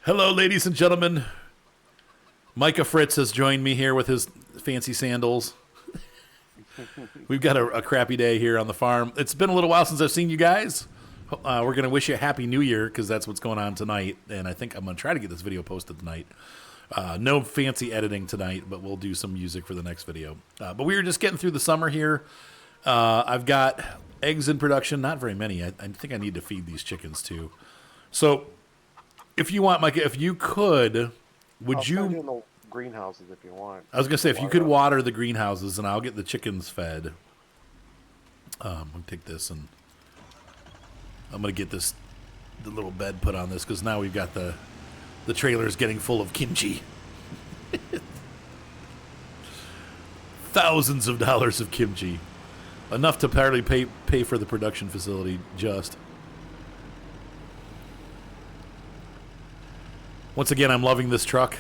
Hello, ladies and gentlemen. Micah Fritz has joined me here with his fancy sandals. We've got a crappy day here on the farm. It's been a little while since I've seen you guys. We're going to wish you a happy new year because that's what's going on tonight. And I think I'm going to try to get this video posted tonight. No fancy editing tonight, but we'll do some music for the next video. But we were just getting through the summer here. I've got eggs in production, not very many. I think I need to feed these chickens too. So if you want, Micah, if you could, would you... I'll do the greenhouses if you want. I was going to say, if you could water the greenhouses and I'll get the chickens fed. I'm going to take this and I'm going to get the little bed put on this because now we've got the trailer's getting full of kimchi. Thousands of dollars of kimchi. Enough to apparently pay for the production facility just. Once again, I'm loving this truck.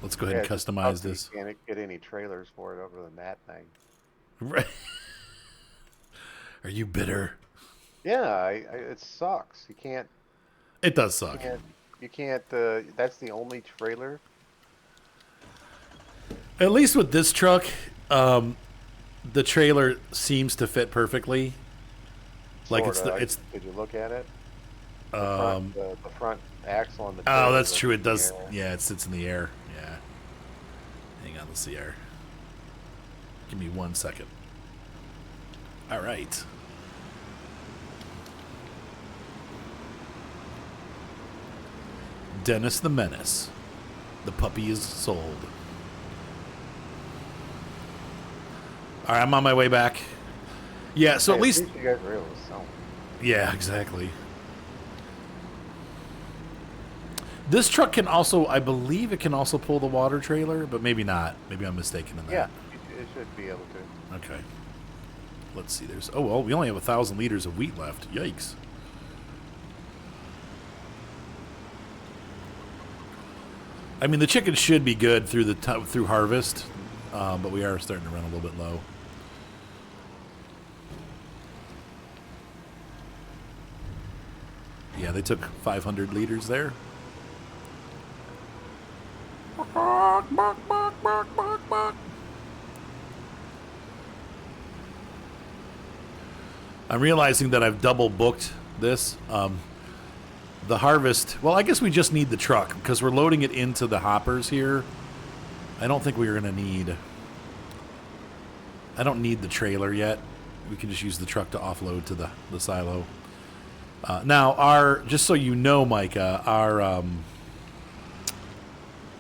Let's go ahead and customize this. You can't get any trailers for it over than that thing. Right. Are you bitter? Yeah, it sucks. You can't. It does suck. You can't. That's the only trailer. At least with this truck, the trailer seems to fit perfectly. Like it's. Did you look at it? The front axle on the. Oh, that's true. It does. Yeah, it sits in the air. Yeah. Hang on. Let's see here. Give me 1 second. All right. Dennis the Menace. The puppy is sold. All right, I'm on my way back. Yeah, so at least you guys were able to sell them. Yeah, exactly. This truck can also, I believe it can also pull the water trailer, but maybe not. Maybe I'm mistaken in that. Yeah, it should be able to. Okay. Let's see. There's well, we only have 1,000 liters of wheat left. Yikes. I mean, the chickens should be good through through harvest, but we are starting to run a little bit low. Yeah, they took 500 liters there. Bark, bark, bark, bark, bark, bark. I'm realizing that I've double booked this. The harvest, well, I guess we just need the truck because we're loading it into the hoppers here. I don't think we're going to need... I don't need the trailer yet. We can just use the truck to offload to the silo. Now, just so you know, Micah,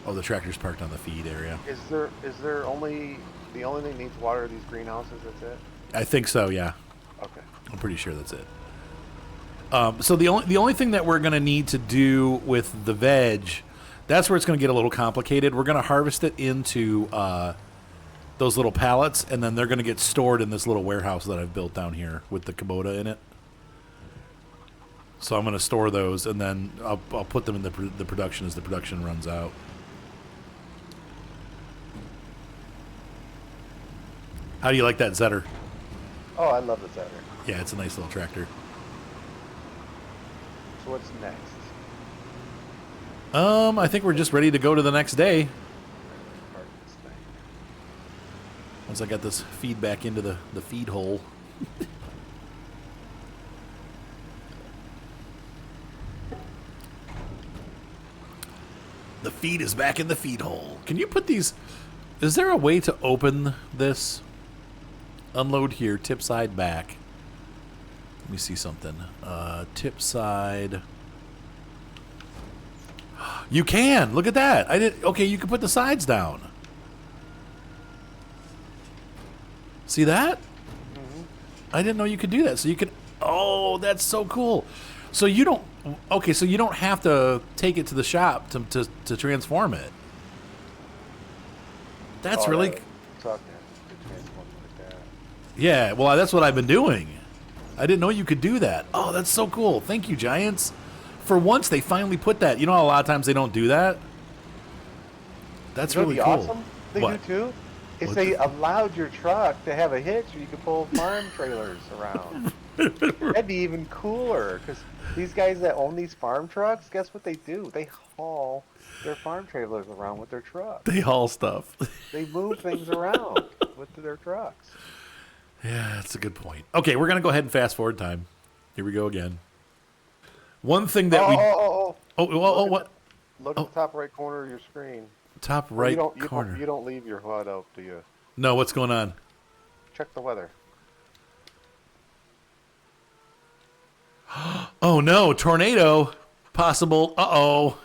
the tractor's parked on the feed area. Is there only... The only thing that needs water are these greenhouses, that's it? I think so, yeah. Okay. I'm pretty sure that's it. So the only thing that we're going to need to do with the veg, that's where it's going to get a little complicated. We're going to harvest it into those little pallets, and then they're going to get stored in this little warehouse that I've built down here with the Kubota in it. So I'm going to store those, and then I'll put them in the production as the production runs out. How do you like that Zetter? Oh, I love the Zetter. Yeah, it's a nice little tractor. So what's next? I think we're just ready to go to the next day. Once I got this feed back into the feed hole. The feed is back in the feed hole. Can you put these... Is there a way to open this? Unload here, tip side back. Let me see something. Tip side. You can! Look at that! Okay, you can put the sides down. See that? Mm-hmm. I didn't know you could do that. So you can... Oh, that's so cool. So you don't... Okay, so you don't have to take it to the shop to transform it. That's really... Yeah, well, that's what I've been doing. I didn't know you could do that. Oh, that's so cool. Thank you, Giants. For once, they finally put that. You know how a lot of times they don't do that? That's really cool. Awesome they do too? If they allowed your truck to have a hitch, you could pull farm trailers around. That'd be even cooler, because these guys that own these farm trucks, guess what they do? They haul their farm trailers around with their trucks. They haul stuff. They move things around with their trucks. Yeah, that's a good point. Okay, we're gonna go ahead and fast forward time. Here we go again. One thing that what? Look at the top right corner of your screen. Top Well, right corner. You don't leave your HUD up, do you? No, what's going on? Check the weather. Oh no, tornado possible. Uh-oh.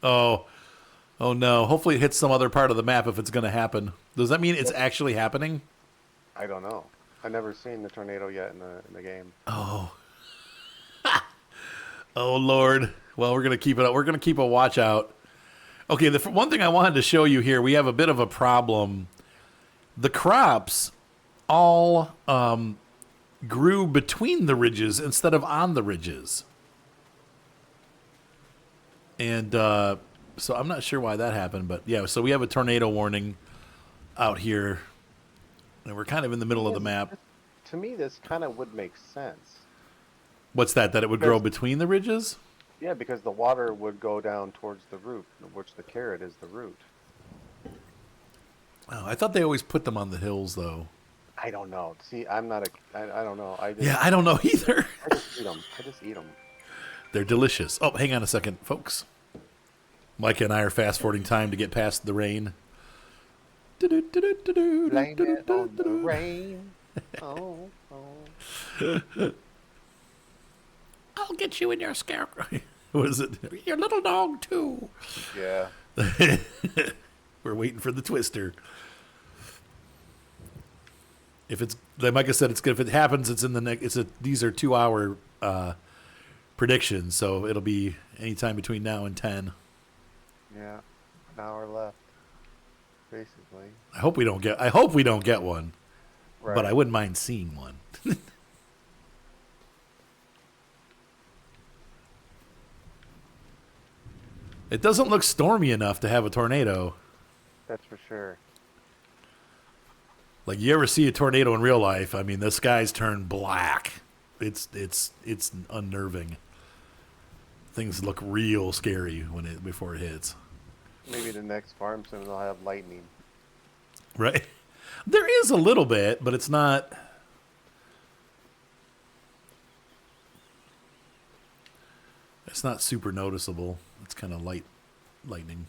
Oh no. Hopefully it hits some other part of the map if it's going to happen. Does that mean it's actually happening? I don't know. I've never seen the tornado yet in the game. Oh. Oh Lord. Well, we're going to keep it up. We're going to keep a watch out. Okay, the one thing I wanted to show you here, we have a bit of a problem. The crops all grew between the ridges instead of on the ridges. And so I'm not sure why that happened, but yeah, so we have a tornado warning out here. And we're kind of in the middle of the map. To me, this kind of would make sense. What's that? That it would grow between the ridges? Yeah, because the water would go down towards the root, which the carrot is the root. Oh, I thought they always put them on the hills, though. I don't know. See, I'm not I don't know. Yeah, I don't know either. I just eat them. They're delicious. Oh, hang on a second, folks. Micah and I are fast forwarding time to get past the rain. Blame it on the rain. Oh. I'll get you in your scarecrow. What is it? Your little dog, too. Yeah. We're waiting for the twister. If it's, like Micah said, it's good. If it happens, it's in the next. These are 2-hour predictions, so it'll be anytime between now and 10. Yeah, an hour left, basically. I hope we don't get one, Right. but I wouldn't mind seeing one. It doesn't look stormy enough to have a tornado. That's for sure. Like, you ever see a tornado in real life? I mean, the skies turn black. It's unnerving. Things look real scary before it hits. Maybe the next farm sim they'll have lightning. Right? There is a little bit, but it's not. It's not super noticeable. It's kind of lightning.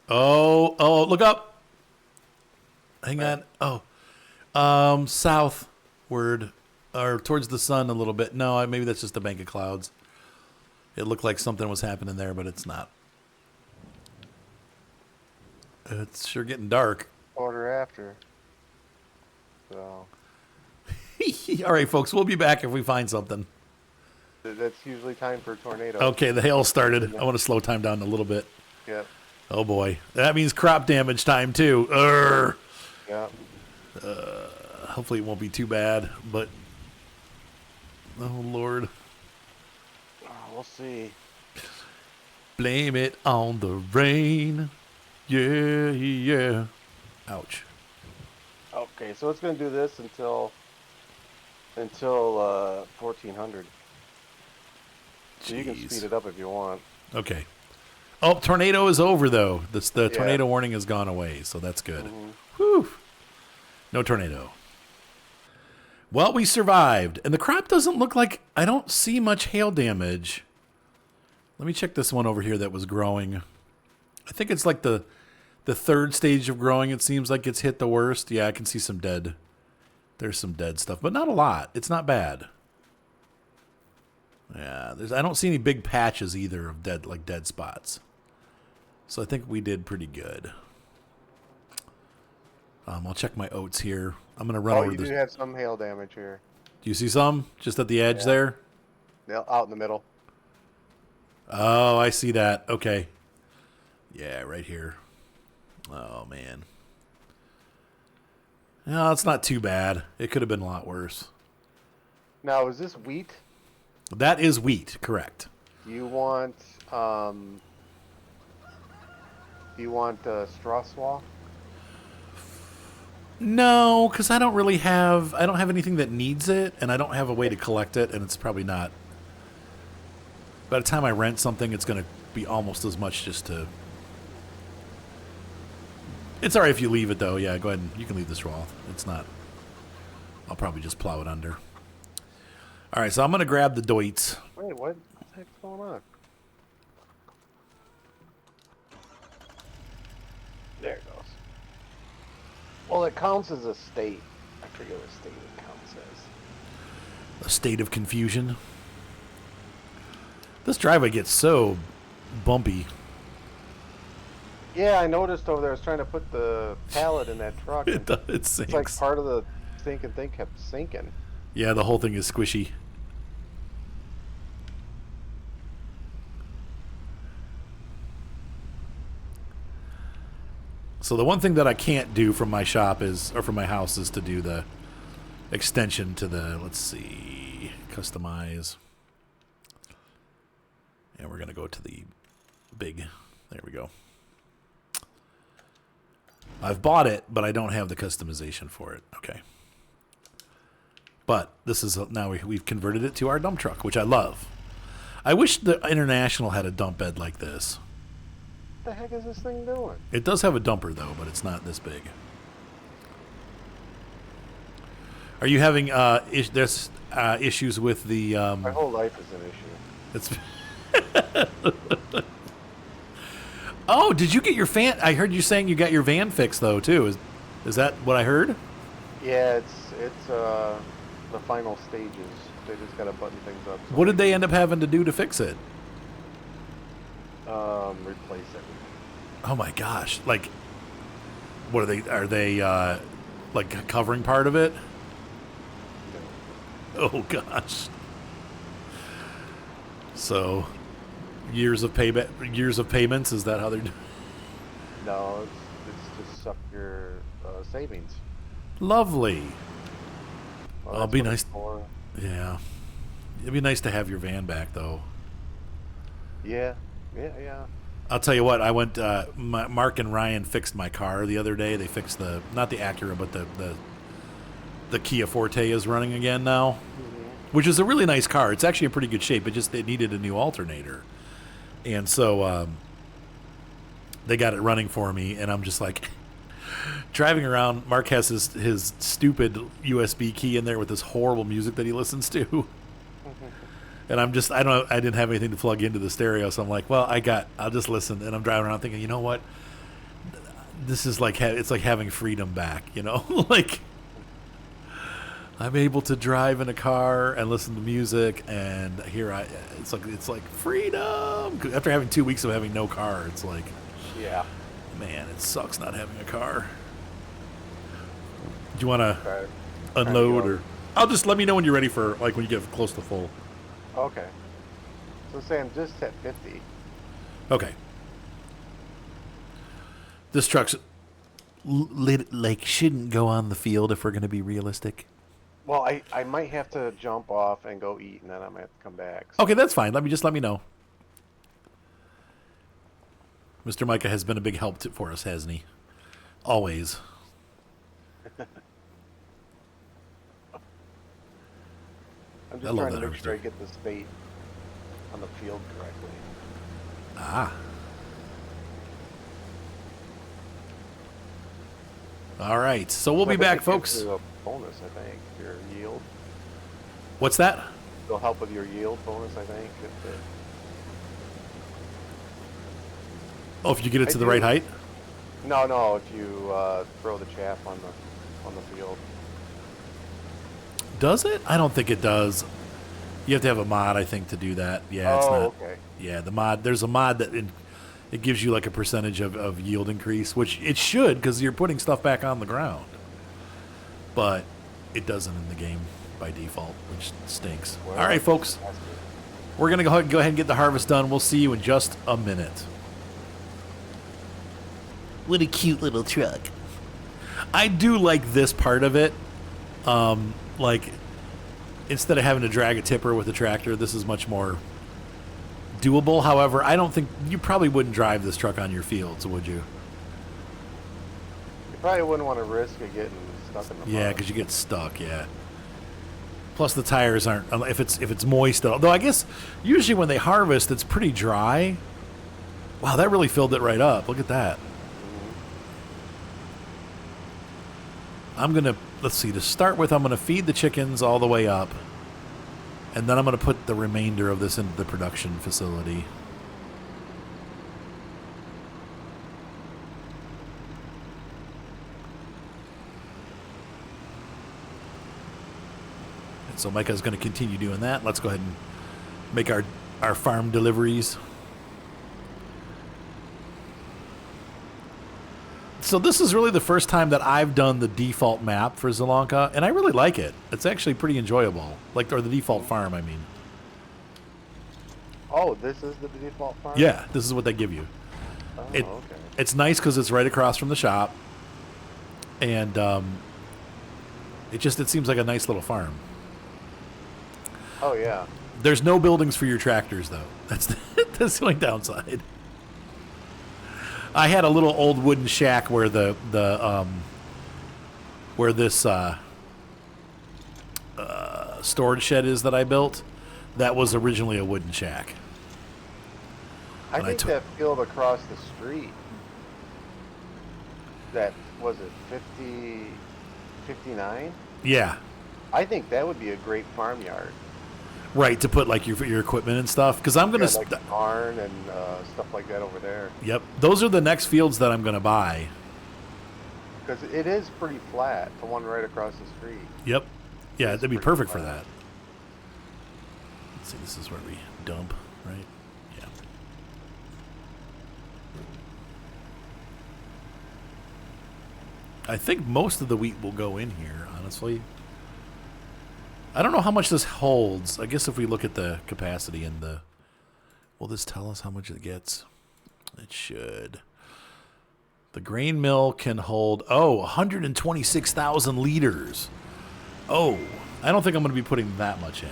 Oh, look up. Hang on. Oh, southward or towards the sun a little bit. No, maybe that's just a bank of clouds. It looked like something was happening there, but it's not. It's sure getting dark. Quarter after. So. All right, folks, we'll be back if we find something. That's usually time for tornadoes. Okay, the hail started. I want to slow time down a little bit. Yep. Oh boy, that means crop damage time too. Yep. Hopefully it won't be too bad, but oh Lord, We'll see. blame it on the rain. Yeah. Ouch. Okay, so it's going to do this until 1400. So you can Jeez. speed it up if you want. Okay. Oh, tornado is over though. The tornado warning has gone away, so that's good. Mm-hmm. Whew. No tornado. Well, we survived, and the crop doesn't look like. I don't see much hail damage. Let me check this one over here that was growing. I think it's like the third stage of growing. It seems like it's hit the worst. Yeah, I can see some dead. There's some dead stuff, but not a lot. It's not bad. Yeah, I don't see any big patches either of dead spots. So I think we did pretty good. I'll check my oats here. I'm gonna run over you this. do have some hail damage here. Do you see some just at the edge there? They're out in the middle. Oh, I see that. Okay. Yeah, right here. Oh man. No, it's not too bad. It could have been a lot worse. Now, is this wheat? That is wheat, correct. You want Do you want straw swap? No, because I don't really have. I don't have anything that needs it, and I don't have a way to collect it, and it's probably not. By the time I rent something, it's going to be almost as much just to. It's all right if you leave it though. Yeah, go ahead. You can leave this raw. It's not. I'll probably just plow it under. All right, so I'm going to grab the Deutz. Wait, what the heck's going on? There it goes. Well, it counts as a state. I forget what state it counts as. A state of confusion. This driveway gets so bumpy. Yeah, I noticed over there. I was trying to put the pallet in that truck. It sinks. It's like part of the sinking thing kept sinking. Yeah, the whole thing is squishy. So the one thing that I can't do from my shop or from my house is to do the extension to the, let's see, customize. And we're going to go to the big, there we go. I've bought it, but I don't have the customization for it. Okay. But this is, now we've converted it to our dump truck, which I love. I wish the International had a dump bed like this. What the heck is this thing doing? It does have a dumper, though, but it's not this big. Are you having issues with the... My whole life is an issue. It's... Oh, did you get your fan... I heard you saying you got your van fixed, though, too. Is that what I heard? Yeah, it's the final stages. They just gotta button things up. So what did they end up having to do to fix it? Replace everything. Oh my gosh! Like, what are they? Are they like covering part of it? No. Oh gosh! So, years of payback, years of payments. Is that how they're doing? No, it's just suck your savings. Lovely. Well, It'll be what nice. it's for. Yeah, it'd be nice to have your van back, though. Yeah. I'll tell you what. I went. Mark and Ryan fixed my car the other day. They fixed not the Acura, but the Kia Forte is running again now, which is a really nice car. It's actually in pretty good shape. It needed a new alternator, and so they got it running for me. And I'm just like driving around. Mark has his stupid USB key in there with this horrible music that he listens to. And I didn't have anything to plug into the stereo, so I'm like, well, I'll just listen. And I'm driving around thinking, you know what? This is like, it's like having freedom back, you know? Like, I'm able to drive in a car and listen to music, and it's like freedom. After having 2 weeks of having no car, it's like, Yeah. man, it sucks not having a car. Do you want to Okay. unload, or I'll just let me know when you're ready for, like, when you get close to full. Okay. So say I'm just at 50. Okay. This truck's shouldn't go on the field if we're going to be realistic. Well, I might have to jump off and go eat, and then I might have to come back. So. Okay, that's fine. Let me know. Mr. Micah has been a big help for us, hasn't he? Always. I'm I just love trying to that make harvester. sure I get the spade on the field correctly. Ah. All right. So we'll be But back, it gives folks. you a bonus, I think, your yield. What's that? It'll help with your yield bonus, I think. Oh, if you get it I to the do. right height? No, if you throw the chaff on the field. Does it? I don't think it does. You have to have a mod, I think, to do that. Yeah, it's not. Okay. Yeah, the mod. There's a mod that it gives you like a percentage of yield increase, which it should because you're putting stuff back on the ground. But it doesn't in the game by default, which stinks. Well, All right, folks. that's good. We're going to go ahead and get the harvest done. We'll see you in just a minute. What a cute little truck. I do like this part of it. Like, instead of having to drag a tipper with a tractor, this is much more doable. However, I don't think you probably wouldn't drive this truck on your fields, would you? You probably wouldn't want to risk it getting stuck in the Yeah, mud. because you get stuck. Yeah. Plus, the tires aren't. If it's moist, though I guess usually when they harvest, it's pretty dry. Wow, that really filled it right up. Look at that. Let's see. To start with, I'm gonna feed the chickens all the way up, and then I'm gonna put the remainder of this into the production facility. So Micah's going to continue doing that. Let's go ahead and make our farm deliveries. So this is really the first time that I've done the default map for Zielonka, and I really like it. It's actually pretty enjoyable. Or the default farm, I mean. Oh, this is the default farm? Yeah, this is what they give you. Oh, Okay. It's nice because it's right across from the shop, and it seems like a nice little farm. Oh, yeah. There's no buildings for your tractors, though. That's the only downside. I had a little old wooden shack where where this storage shed is that I built. That was originally a wooden shack. I think that field across the street, that, was it 59? Yeah. I think that would be a great farmyard. Right, to put like your equipment and stuff. Because I'm going to... like a barn and stuff like that over there. Yep. Those are the next fields that I'm going to buy. Because it is pretty flat, the one right across the street. Yep. Yeah, that'd be pretty perfect for flat. that. Let's see, this is where we dump, right? Yeah. I think most of the wheat will go in here, honestly. I don't know how much this holds. I guess if we look at the capacity and the... Will this tell us how much it gets? It should. The grain mill can hold, 126,000 liters. Oh, I don't think I'm going to be putting that much in.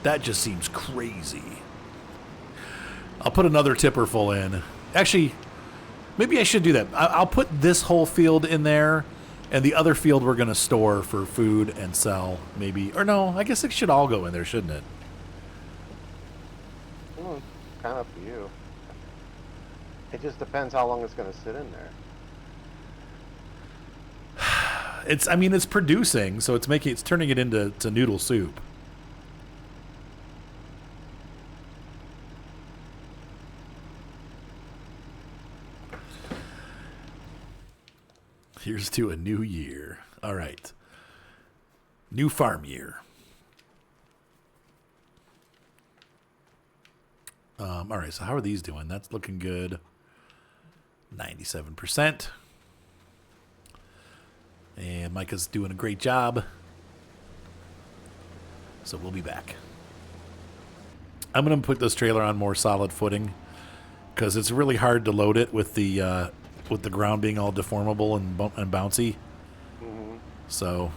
That just seems crazy. I'll put another tipper full in. Actually, maybe I should do that. I'll put this whole field in there, and the other field we're going to store for food and sell, maybe. Or no, I guess it should all go in there, shouldn't it? Kind of up to you. It just depends how long it's going to sit in there. It's producing, so it's turning it into noodle soup. Here's to a new year. All right. New farm year. All right, so how are these doing? That's looking good. 97%. And Micah's doing a great job. So we'll be back. I'm going to put this trailer on more solid footing because it's really hard to load it with the ground being all deformable and bouncy. Mm-hmm. So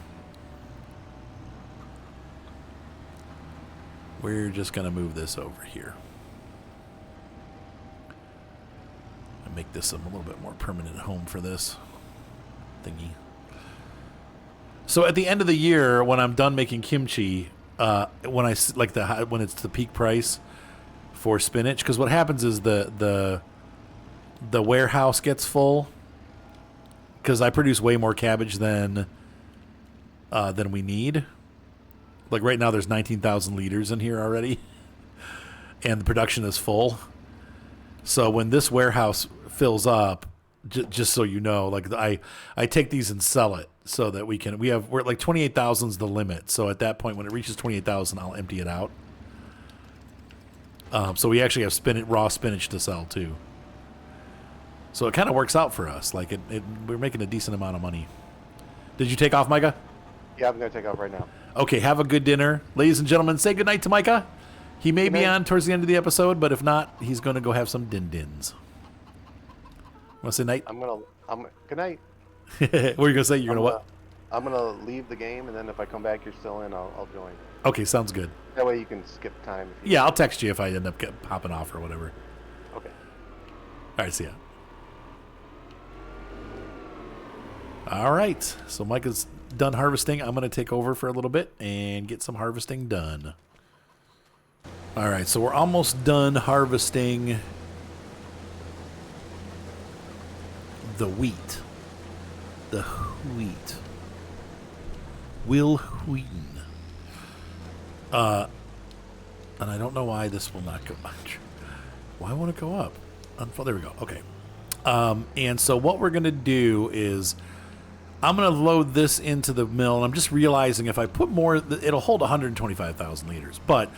we're just going to move this over here and make this a little bit more permanent home for this thingy. So at the end of the year, when I'm done making kimchi, when it's the peak price for spinach, because what happens is the warehouse gets full because I produce way more cabbage than we need. Like right now, there's 19,000 liters in here already, and the production is full. So when this warehouse fills up, just so you know, like I take these and sell it so that we're at like 28,000 is the limit. So at that point, when it reaches 28,000, I'll empty it out. So we actually have raw spinach to sell too. So it kind of works out for us. Like we're making a decent amount of money. Did you take off, Micah? Yeah, I'm going to take off right now. Okay, have a good dinner. Ladies and gentlemen, say goodnight to Micah. He may be on towards the end of the episode, but if not, he's going to go have some din-dins. Want to say night? Good night. What are you going to say? You're going to what? I'm gonna leave the game, and then if I come back, you're still in. I'll join. Okay, sounds good. That way you can skip time. If you Yeah, I'll text you if I end up popping off or whatever. Okay. All right, see ya. All right, so Mike is done harvesting. I'm going to take over for a little bit and get some harvesting done. All right, so we're almost done harvesting the wheat. The wheat. Will Wheaton. And I don't know why this will not go up. Why won't it go up? There we go. Okay. And so what we're going to do is I'm going to load this into the mill. And I'm just realizing if I put more, it'll hold 125,000 liters. But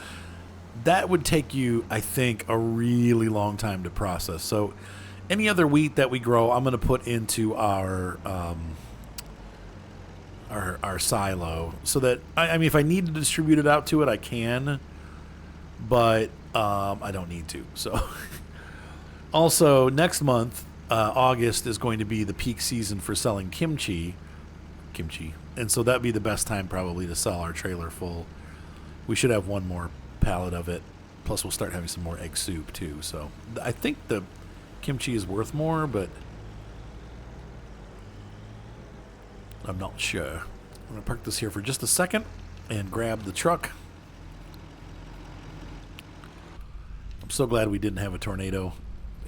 that would take you, I think, a really long time to process. So any other wheat that we grow, I'm going to put into our silo, so that I mean, if I need to distribute it out to it, I can, but I don't need to. So also next month, August is going to be the peak season for selling kimchi, and so that'd be the best time probably to sell our trailer full. We should have one more pallet of it. Plus, we'll start having some more egg soup too. So I think the kimchi is worth more, but I'm not sure. I'm going to park this here for just a second and grab the truck. I'm so glad we didn't have a tornado.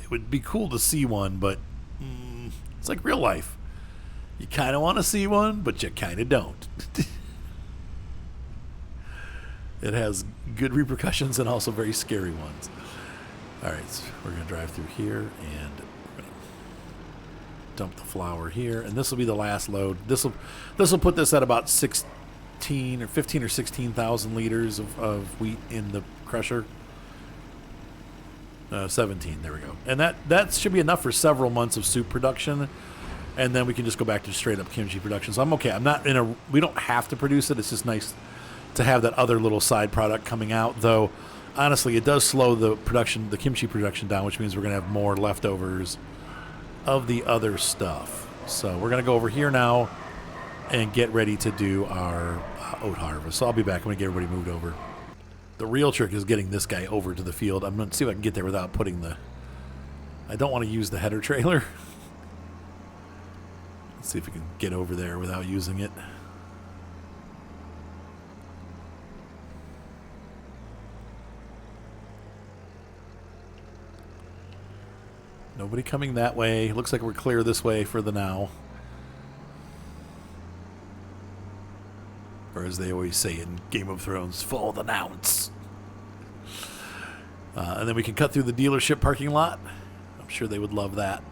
It would be cool to see one, but it's like real life. You kind of want to see one, but you kind of don't. It has good repercussions and also very scary ones. All right, so we're going to drive through here, and we're going to dump the flour here, and this will be the last load. This will put this at about 15 or 16,000 liters of wheat in the crusher. 17, there we go. And that should be enough for several months of soup production, and then we can just go back to straight up kimchi production. So I'm okay. We don't have to produce it. It's just nice to have that other little side product coming out, though. Honestly, it does slow the kimchi production down, which means we're going to have more leftovers of the other stuff. So we're going to go over here now and get ready to do our oat harvest. So I'll be back when we get everybody moved over. The real trick is getting this guy over to the field. I'm going to see if I can get there without putting I don't want to use the header trailer. Let's see if we can get over there without using it. Nobody coming that way. Looks like we're clear this way for the now. Or as they always say in Game of Thrones, follow the nounce. And then we can cut through the dealership parking lot. I'm sure they would love that.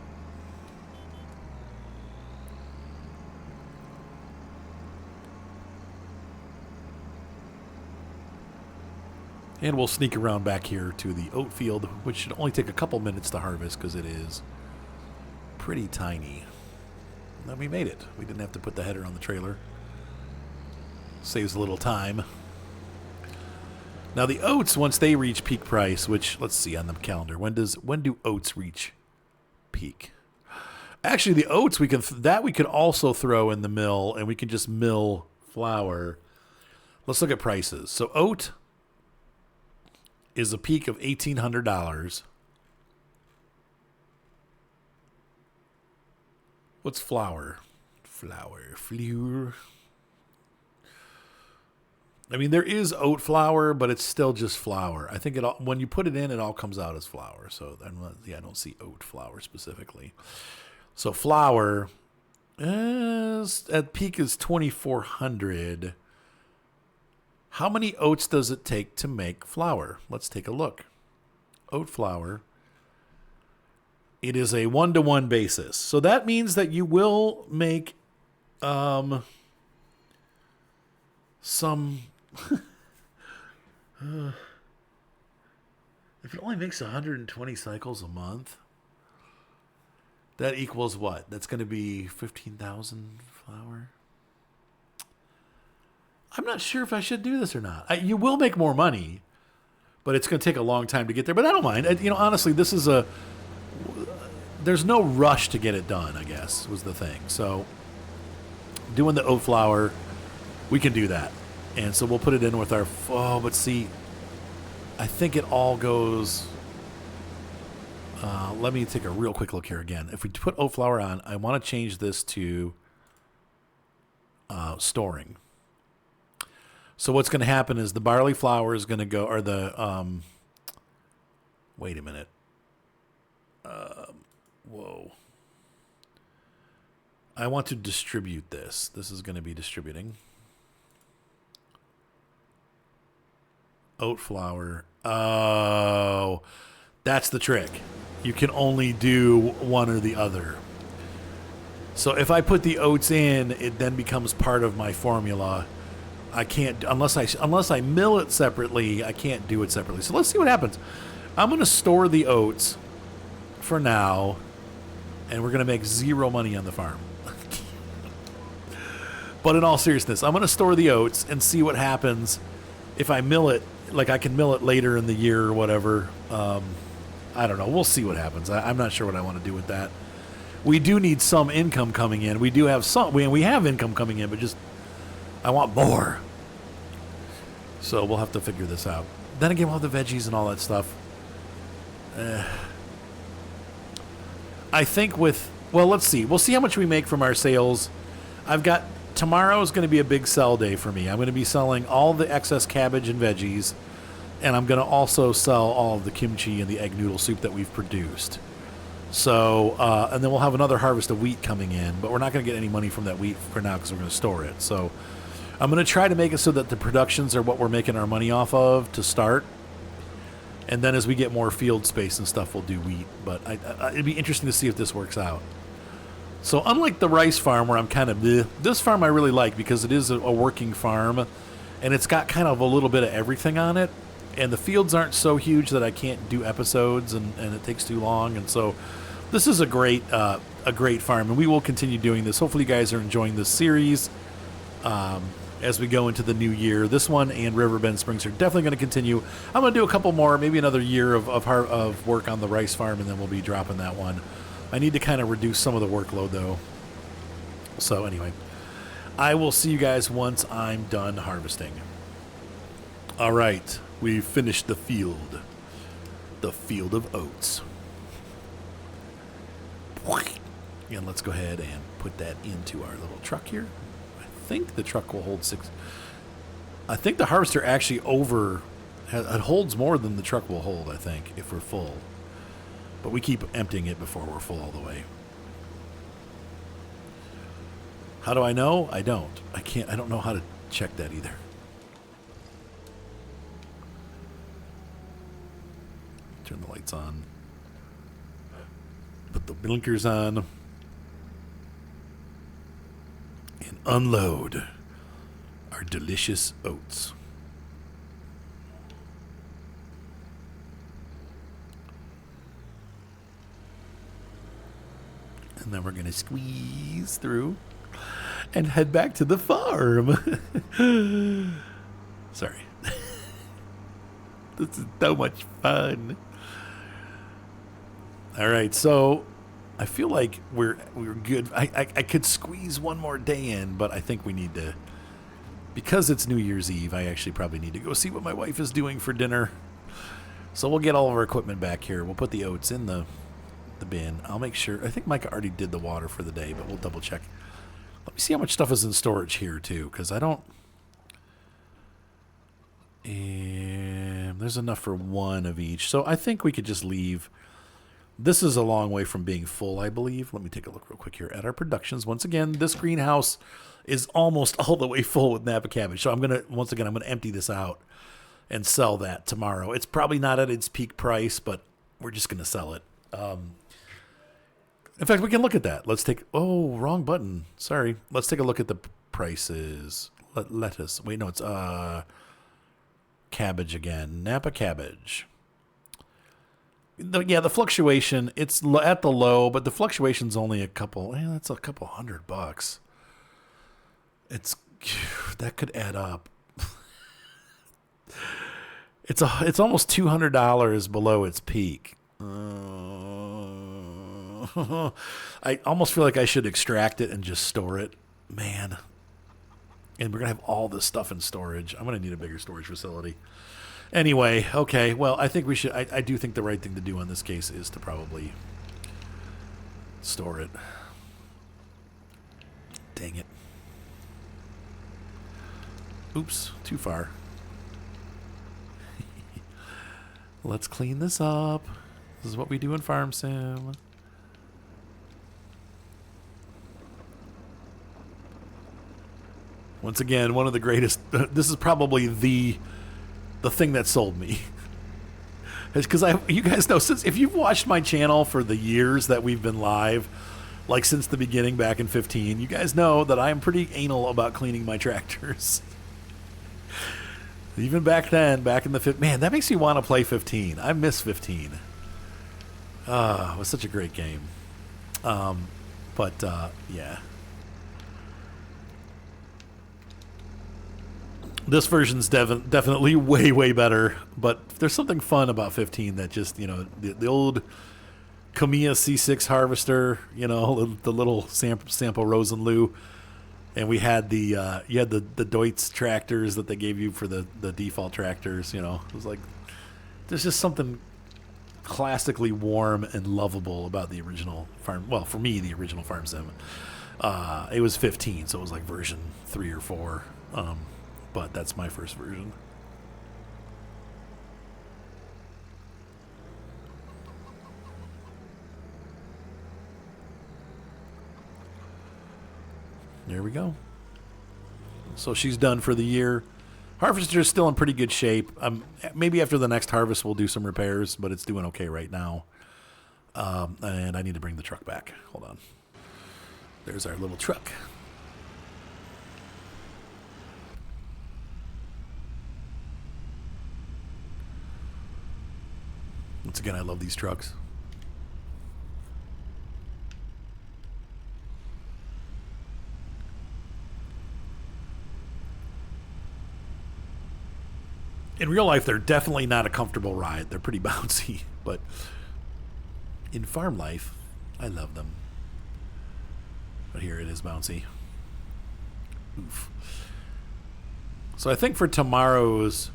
And we'll sneak around back here to the oat field, which should only take a couple minutes to harvest because it is pretty tiny. And we made it. We didn't have to put the header on the trailer. Saves a little time. Now the oats, once they reach peak price, which let's see on the calendar, when do oats reach peak? Actually, the oats we could also throw in the mill, and we can just mill flour. Let's look at prices. So oat is a peak of $1,800. What's flour? Flour. I mean, there is oat flour, but it's still just flour. I think when you put it in, it all comes out as flour. So I don't see oat flour specifically. So flour at peak is 2,400. How many oats does it take to make flour? Let's take a look. Oat flour. It is a 1-to-1 basis. So that means that you will make some if it only makes 120 cycles a month, that equals what? That's going to be 15,000 flour. I'm not sure if I should do this or not. You will make more money, but it's going to take a long time to get there. But I don't mind. Honestly, there's no rush to get it done, I guess, was the thing. So doing the oat flour, we can do that. And so we'll put it in with our, but see, I think it all goes, let me take a real quick look here again. If we put oat flour on, I want to change this to storing. So what's going to happen is the barley flour is going to go, or the, wait a minute. Whoa. I want to distribute this. This is going to be distributing. Oat flour. Oh, that's the trick. You can only do one or the other. So if I put the oats in, it then becomes part of my formula. I can't, unless I mill it separately, I can't do it separately. So let's see what happens. I'm going to store the oats for now, and we're going to make zero money on the farm. But in all seriousness, I'm going to store the oats and see what happens if I mill it. Like, I can mill it later in the year or whatever. I don't know. We'll see what happens. I'm not sure what I want to do with that. We do need some income coming in. We do have some. We have income coming in, but just I want more. So we'll have to figure this out. Then again, we'll have the veggies and all that stuff. I think let's see. We'll see how much we make from our sales. Tomorrow is going to be a big sell day for me. I'm going to be selling all the excess cabbage and veggies, and I'm going to also sell all of the kimchi and the egg noodle soup that we've produced. So, and then we'll have another harvest of wheat coming in, but we're not going to get any money from that wheat for now because we're going to store it. So I'm going to try to make it so that the productions are what we're making our money off of to start. And then as we get more field space and stuff, we'll do wheat. But it'd be interesting to see if this works out. So unlike the rice farm where I'm kind of this farm I really like because it is a working farm and it's got kind of a little bit of everything on it, and the fields aren't so huge that I can't do episodes and it takes too long. And so this is a great farm, and we will continue doing this. Hopefully you guys are enjoying this series as we go into the new year. This one and Riverbend Springs are definitely going to continue. I'm going to do a couple more, maybe another year of work on the rice farm, and then we'll be dropping that one. I need to kind of reduce some of the workload, though. So anyway, I will see you guys once I'm done harvesting. All right, we've finished the field of oats. And let's go ahead and put that into our little truck here. I think the truck will hold 6. I think the harvester actually it holds more than the truck will hold, I think, if we're full. But we keep emptying it before we're full all the way. How do I know? I don't. I don't know how to check that either. Turn the lights on. Put the blinkers on. And unload our delicious oats. And then we're going to squeeze through and head back to the farm. Sorry. This is so much fun. All right, so I feel like we're good. I could squeeze one more day in, but I think we need to, because it's New Year's Eve, I actually probably need to go see what my wife is doing for dinner. So we'll get all of our equipment back here. We'll put the oats in the bin. I'll make sure. I think Micah already did the water for the day, but we'll double check. Let me see how much stuff is in storage here too, because I don't. And there's enough for one of each, so I think we could just leave. This is a long way from being full, I believe. Let me take a look real quick here at our productions. Once again, this greenhouse is almost all the way full with Napa cabbage. So I'm gonna empty this out and sell that tomorrow. It's probably not at its peak price, but we're just gonna sell it. In fact, we can look at that. Wrong button. Sorry. Let's take a look at the prices. Lettuce. Wait, no, it's cabbage again. Napa cabbage. The fluctuation, it's at the low, but the fluctuation's only that's a couple $100. That could add up. It's almost $200 below its peak. I almost feel like I should extract it and just store it, Man. And we're going to have all this stuff in storage. I'm going to need a bigger storage facility. Anyway, okay. Well, I think we should... I do think the right thing to do in this case is to probably store it. Dang it. Oops, too far. Let's clean this up. This is what we do in Farm Sim. Once again, one of the greatest... This is probably the thing that sold me. Because you guys know, if you've watched my channel for the years that we've been live, like since the beginning back in 15, you guys know that I am pretty anal about cleaning my tractors. Even back then, back in the... Man, that makes me want to play 15. I miss 15. It was such a great game. Yeah. This version's definitely way, way better, but there's something fun about 15 that just, the old Kamiya C6 harvester, the little sample Rosenlu, and we had you had the Deutz tractors that they gave you for the default tractors, it was like, there's just something classically warm and lovable about the original farm. Well, for me, the original Farm Sim. It was 15, so it was like version 3 or 4. But that's my first version. There we go. So she's done for the year. Harvester's still in pretty good shape. Maybe after the next harvest we'll do some repairs, but it's doing okay right now. And I need to bring the truck back. Hold on. There's our little truck. Once again, I love these trucks. In real life, they're definitely not a comfortable ride. They're pretty bouncy, but in farm life, I love them. But here it is bouncy. Oof. So I think for tomorrow's...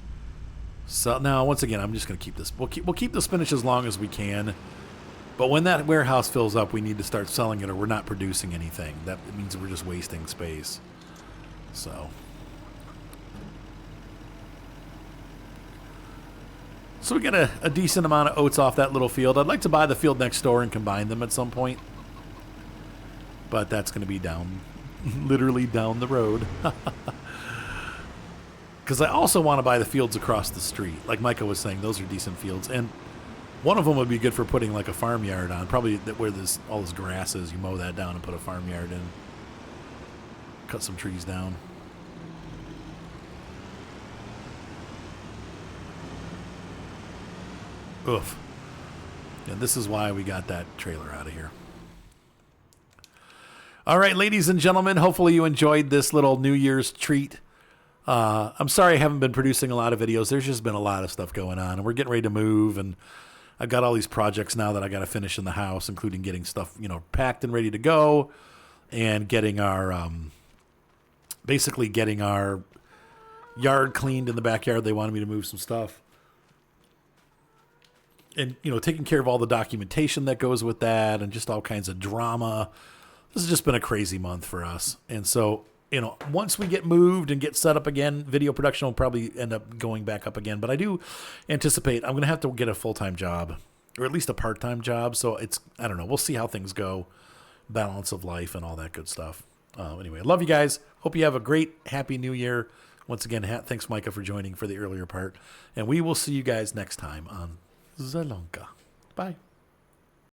So now, once again, I'm just going to keep this. We'll keep the spinach as long as we can. But when that warehouse fills up, we need to start selling it, or we're not producing anything. That means we're just wasting space. So we get a decent amount of oats off that little field. I'd like to buy the field next door and combine them at some point. But that's going to be literally down the road. Because I also want to buy the fields across the street. Like Micah was saying, those are decent fields. And one of them would be good for putting like a farmyard on. Probably where all this grass is, you mow that down and put a farmyard in. Cut some trees down. Oof. And this is why we got that trailer out of here. All right, ladies and gentlemen, hopefully you enjoyed this little New Year's treat. I'm sorry I haven't been producing a lot of videos. There's just been a lot of stuff going on, and we're getting ready to move, and I've got all these projects now that I got to finish in the house, including getting stuff, packed and ready to go, and getting our, basically getting our yard cleaned in the backyard. They wanted me to move some stuff. And, taking care of all the documentation that goes with that, and just all kinds of drama. This has just been a crazy month for us. And so, once we get moved and get set up again, video production will probably end up going back up again. But I do anticipate I'm going to have to get a full-time job, or at least a part-time job. So I don't know. We'll see how things go. Balance of life and all that good stuff. Anyway, love you guys. Hope you have a great, happy New Year. Once again, thanks, Micah, for joining for the earlier part. And we will see you guys next time on Zielonka. Bye.